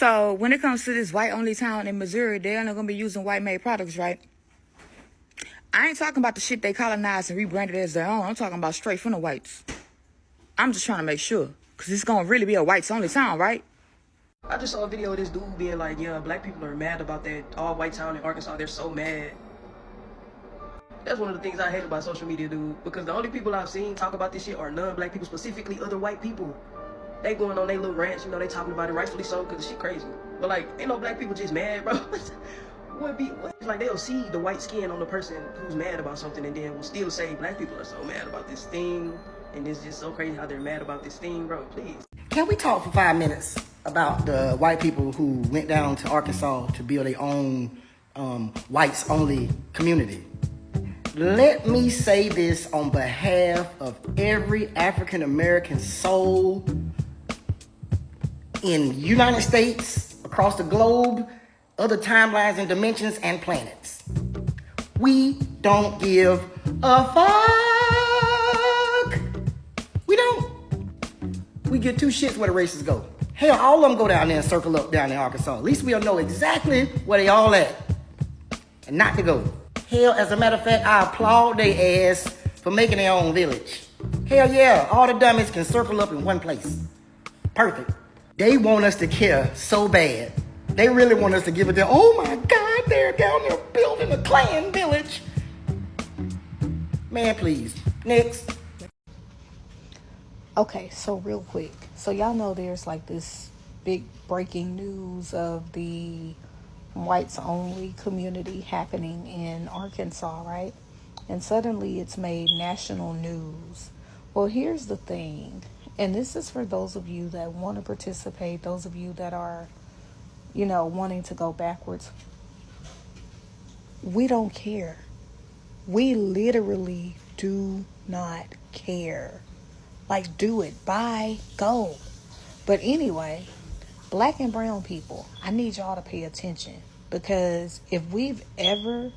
So when it comes to this white-only town in Missouri, they're only going to be using white-made products, right? I ain't talking about the shit they colonized and rebranded as their own. I'm talking about straight from the whites. I'm just trying to make sure, because it's going to really be a whites-only town, right? I just saw a video of this dude being like, yeah, black people are mad about that all-white town in Arkansas. They're so mad. That's one of the things I hate about social media, dude. Because the only people I've seen talk about this shit are non-black people, specifically other white people. They going on their little rants, you know, they talking about it, rightfully so, because the shit crazy. But, like, ain't no black people just mad, bro. It's like they'll see the white skin on the person who's mad about something and then will still say black people are so mad about this thing. And it's just so crazy how they're mad about this thing, bro. Please. Can we talk for 5 minutes about the white people who went down to Arkansas to build their own whites-only community? Let me say this on behalf of every African-American soul in United States, across the globe, other timelines and dimensions and planets. We don't give a fuck. We don't. We get two shits where the races go. Hell, all of them go down there and circle up down in Arkansas. At least we'll know exactly where they all at and not to go. Hell, as a matter of fact, I applaud their ass for making their own village. Hell yeah, all the dummies can circle up in one place. Perfect. They want us to care so bad. They really want us to give it their, oh my God, they're down there building a clan village. Man, please. Next. Okay, so real quick. So y'all know there's like this big breaking news of the whites only community happening in Arkansas, right? And suddenly it's made national news. Well, here's the thing. And this is for those of you that want to participate, those of you that are, you know, wanting to go backwards. We don't care. We literally do not care. Like, do it. Bye. Go. But anyway, black and brown people, I need y'all to pay attention. Because if we've ever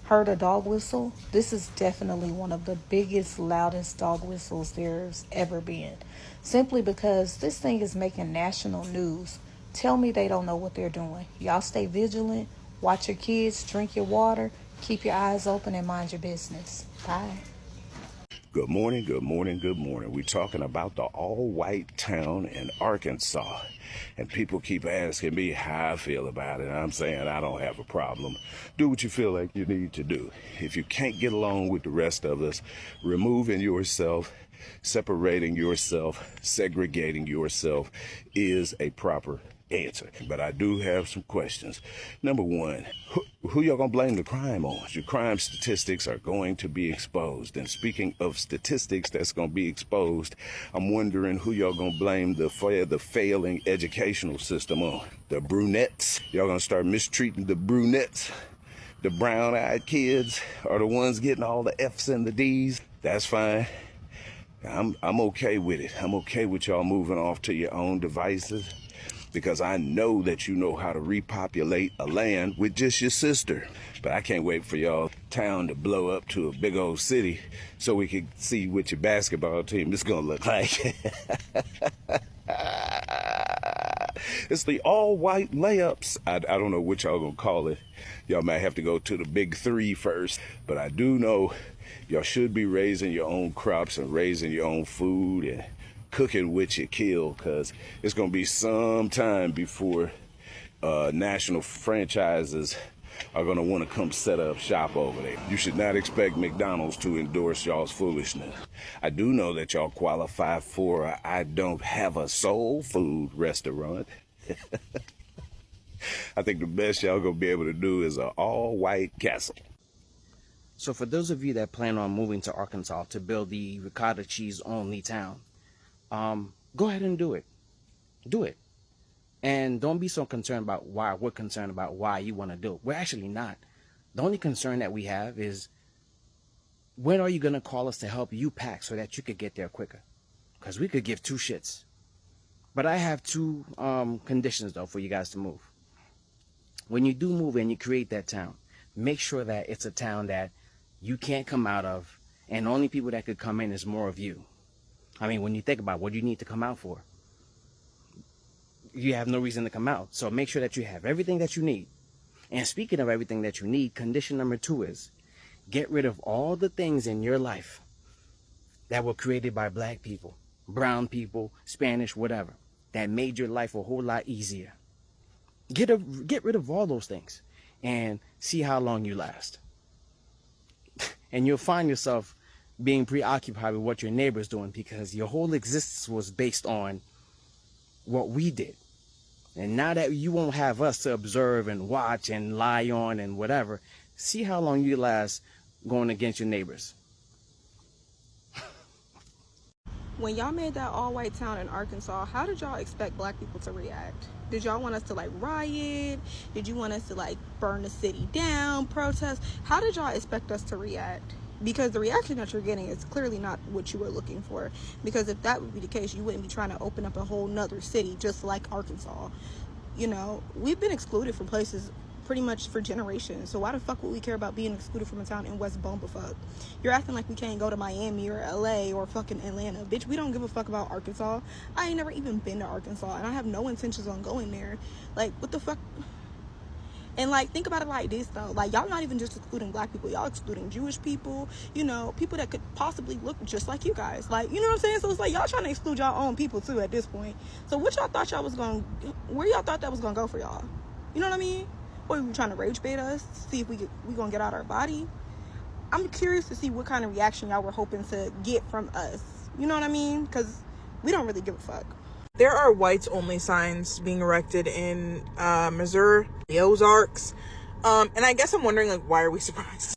heard a dog whistle, this is definitely one of the biggest, loudest dog whistles there's ever been. Simply because this thing is making national news. Tell me they don't know what they're doing. Y'all stay vigilant. Watch your kids. Drink your water. Keep your eyes open and mind your business. Bye. Good morning, good morning, good morning. We're talking about the all-white town in Arkansas. And people keep asking me how I feel about it. I'm saying I don't have a problem. Do what you feel like you need to do. If you can't get along with the rest of us, removing yourself, separating yourself, segregating yourself is a proper answer. But I do have some questions. Number one, who y'all gonna blame the crime on? Your crime statistics are going to be exposed. And speaking of statistics that's gonna be exposed, I'm wondering who y'all gonna blame the failing educational system on. The brunettes? Y'all gonna start mistreating the brunettes? The brown-eyed kids are the ones getting all the F's and the D's? That's fine. I'm okay with it. I'm okay with y'all moving off to your own devices, because I know that you know how to repopulate a land with just your sister. But I can't wait for y'all town to blow up to a big old city so we can see what your basketball team is gonna look like. It's the all-white layups. I don't know what y'all gonna call it. Y'all might have to go to the big three first. But I do know y'all should be raising your own crops and raising your own food and cooking what you kill, because it's going to be some time before national franchises are going to want to come set up shop over there. You should not expect McDonald's to endorse y'all's foolishness. I do know that y'all qualify for a I don't have a soul food restaurant. I think the best y'all going to be able to do is an all-white castle. So for those of you that plan on moving to Arkansas to build the ricotta cheese only town, go ahead and do it. Do it. And don't be so concerned about why we're concerned about why you want to do it. We're actually not. The only concern that we have is, when are you going to call us to help you pack so that you could get there quicker? Because we could give two shits. But I have two conditions, though, for you guys to move. When you do move and you create that town, make sure that it's a town that you can't come out of, and the only people that could come in is more of you. I mean, when you think about what you need to come out for, you have no reason to come out. So make sure that you have everything that you need. And speaking of everything that you need, condition number 2 is get rid of all the things in your life that were created by black people, brown people, Spanish, whatever, that made your life a whole lot easier. Get rid of all those things and see how long you last. And you'll find yourself being preoccupied with what your neighbor's doing, because your whole existence was based on what we did. And now that you won't have us to observe and watch and lie on and whatever, see how long you last going against your neighbors. When y'all made that all-white town in Arkansas, how did y'all expect black people to react? Did y'all want us to like riot? Did you want us to like burn the city down, protest? How did y'all expect us to react? Because the reaction that you're getting is clearly not what you were looking for. Because if that would be the case, you wouldn't be trying to open up a whole nother city just like Arkansas. You know, we've been excluded from places pretty much for generations. So why the fuck would we care about being excluded from a town in West Bumblefuck? You're acting like we can't go to Miami or LA or fucking Atlanta. Bitch, we don't give a fuck about Arkansas. I ain't never even been to Arkansas, and I have no intentions on going there. Like, what the fuck? And like, think about it like this though, like, y'all not even just excluding black people, y'all excluding Jewish people, you know, people that could possibly look just like you guys, like, you know what I'm saying? So it's like y'all trying to exclude y'all own people too at this point. So what y'all thought y'all was going, where y'all thought that was gonna go for y'all? You know what I mean? Or you trying to rage bait us, see if we gonna get out our body? I'm curious to see what kind of reaction y'all were hoping to get from us. You know what I mean? Because we don't really give a fuck. There are whites only signs being erected in Missouri, the Ozarks. And I guess I'm wondering, like, why are we surprised?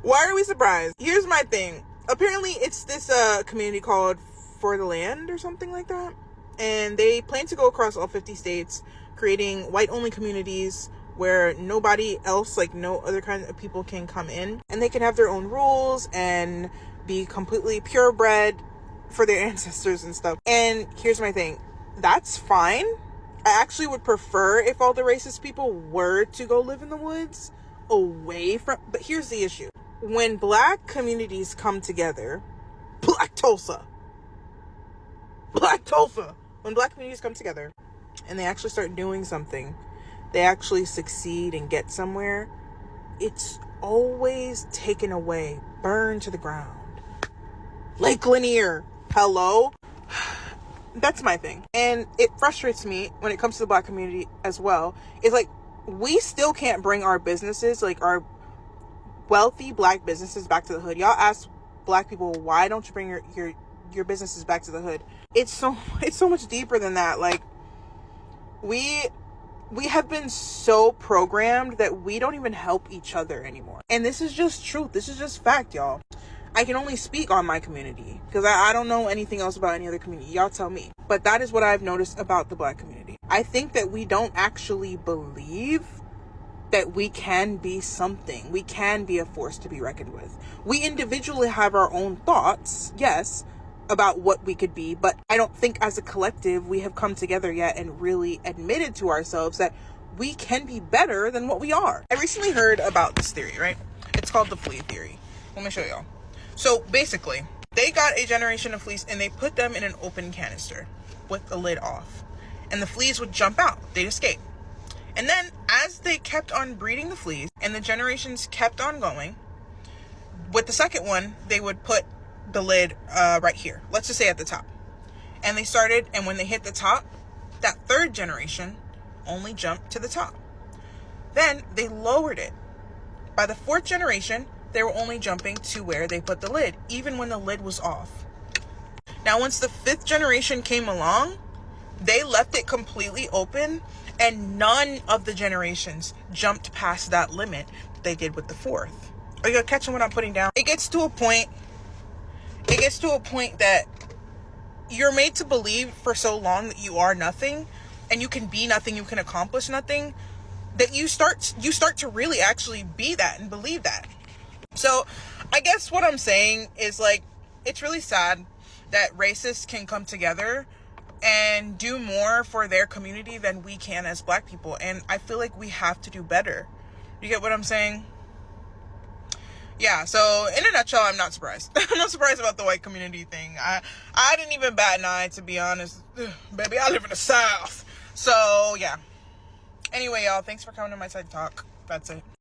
Why are we surprised? Here's my thing. Apparently it's this community called For the Land or something like that. And they plan to go across all 50 states, creating white only communities where nobody else, like no other kind of people, can come in, and they can have their own rules and be completely purebred for their ancestors and stuff. And here's my thing, that's fine. I actually would prefer if all the racist people were to go live in the woods away from, but here's the issue. When black communities come together, Black Tulsa, when black communities come together and they actually start doing something, they actually succeed and get somewhere, it's always taken away, burned to the ground. Lake Lanier, hello? That's my thing. And it frustrates me when it comes to the black community as well. It's like, we still can't bring our businesses, like our wealthy black businesses, back to the hood. Y'all ask black people, why don't you bring your businesses back to the hood? It's so much deeper than that. Like, we have been so programmed that we don't even help each other anymore. And this is just truth. This is just fact, y'all. I can only speak on my community because I don't know anything else about any other community. Y'all tell me. But that is what I've noticed about the black community. I think that we don't actually believe that we can be something. We can be a force to be reckoned with. We individually have our own thoughts, yes, about what we could be, but I don't think as a collective we have come together yet and really admitted to ourselves that we can be better than what we are. I recently heard about this theory, right? It's called the flea theory. Let me show y'all. So basically, they got a generation of fleas and they put them in an open canister with the lid off, and the fleas would jump out. They'd escape. And then as they kept on breeding the fleas and the generations kept on going, with the second one, they would put the lid right here, let's just say at the top, and they started, and when they hit the top, that third generation only jumped to the top. Then they lowered it. By the fourth generation, they were only jumping to where they put the lid, even when the lid was off. Now once the fifth generation came along, they left it completely open, and none of the generations jumped past that limit they did with the fourth. Are you catching what I'm putting down? It gets to a point that you're made to believe for so long that you are nothing and you can be nothing, you can accomplish nothing, that you start to really actually be that and believe that. So I guess what I'm saying is, like, it's really sad that racists can come together and do more for their community than we can as black people, and I feel like we have to do better. You get what I'm saying? Yeah, so in a nutshell, I'm not surprised. I'm not surprised about the white community thing. I didn't even bat an eye, to be honest. Ugh, baby, I live in the South. So, yeah. Anyway, y'all, thanks for coming to my TED Talk. That's it.